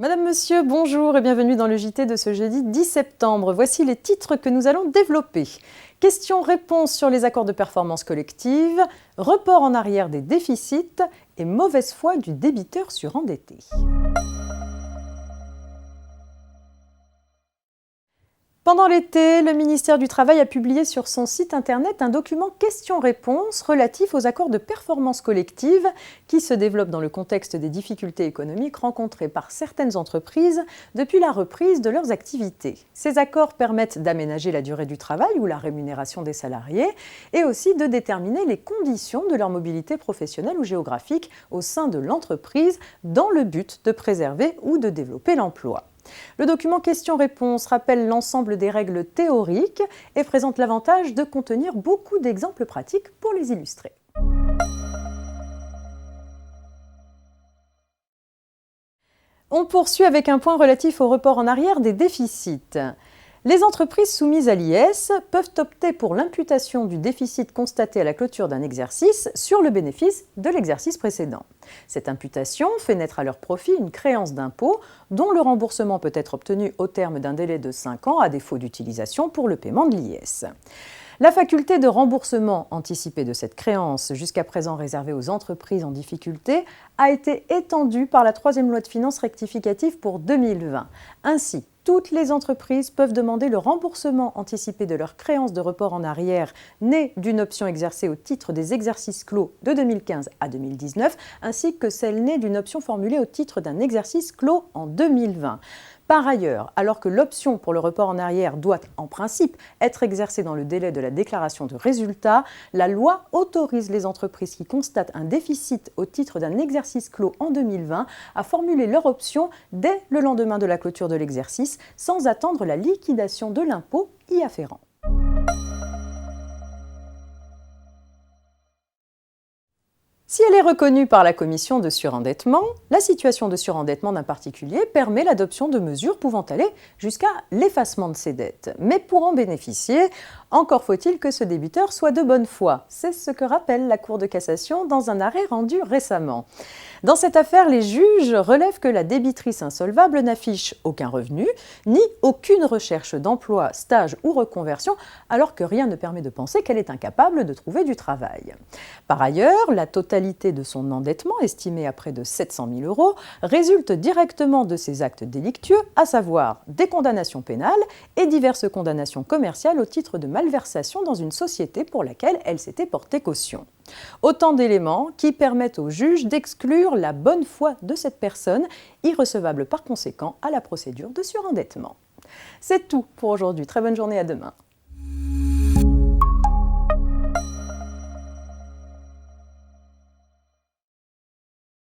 Madame, Monsieur, bonjour et bienvenue dans le JT de ce jeudi 10 septembre. Voici les titres que nous allons développer. Questions-réponses sur les accords de performance collective, report en arrière des déficits et mauvaise foi du débiteur surendetté. Pendant l'été, le ministère du Travail a publié sur son site internet un document questions-réponses relatif aux accords de performance collective qui se développent dans le contexte des difficultés économiques rencontrées par certaines entreprises depuis la reprise de leurs activités. Ces accords permettent d'aménager la durée du travail ou la rémunération des salariés et aussi de déterminer les conditions de leur mobilité professionnelle ou géographique au sein de l'entreprise dans le but de préserver ou de développer l'emploi. Le document questions-réponses rappelle l'ensemble des règles théoriques et présente l'avantage de contenir beaucoup d'exemples pratiques pour les illustrer. On poursuit avec un point relatif au report en arrière des déficits. Les entreprises soumises à l'IS peuvent opter pour l'imputation du déficit constaté à la clôture d'un exercice sur le bénéfice de l'exercice précédent. Cette imputation fait naître à leur profit une créance d'impôt dont le remboursement peut être obtenu au terme d'un délai de 5 ans à défaut d'utilisation pour le paiement de l'IS. La faculté de remboursement anticipé de cette créance, jusqu'à présent réservée aux entreprises en difficulté, a été étendue par la troisième loi de finances rectificative pour 2020. Ainsi, toutes les entreprises peuvent demander le remboursement anticipé de leur créance de report en arrière née d'une option exercée au titre des exercices clos de 2015 à 2019, ainsi que celle née d'une option formulée au titre d'un exercice clos en 2020. Par ailleurs, alors que l'option pour le report en arrière doit, en principe, être exercée dans le délai de la déclaration de résultat, la loi autorise les entreprises qui constatent un déficit au titre d'un exercice clos en 2020 à formuler leur option dès le lendemain de la clôture de l'exercice, sans attendre la liquidation de l'impôt y afférent. Si elle est reconnue par la commission de surendettement, la situation de surendettement d'un particulier permet l'adoption de mesures pouvant aller jusqu'à l'effacement de ses dettes. Mais pour en bénéficier, encore faut-il que ce débiteur soit de bonne foi. C'est ce que rappelle la Cour de cassation dans un arrêt rendu récemment. Dans cette affaire, les juges relèvent que la débitrice insolvable n'affiche aucun revenu, ni aucune recherche d'emploi, stage ou reconversion, alors que rien ne permet de penser qu'elle est incapable de trouver du travail. Par ailleurs, la totalité de son endettement, estimé à près de 700 000 €, résulte directement de ses actes délictueux, à savoir des condamnations pénales et diverses condamnations commerciales au titre de malversation dans une société pour laquelle elle s'était portée caution. Autant d'éléments qui permettent au juge d'exclure la bonne foi de cette personne, irrecevable par conséquent à la procédure de surendettement. C'est tout pour aujourd'hui. Très bonne journée, à demain.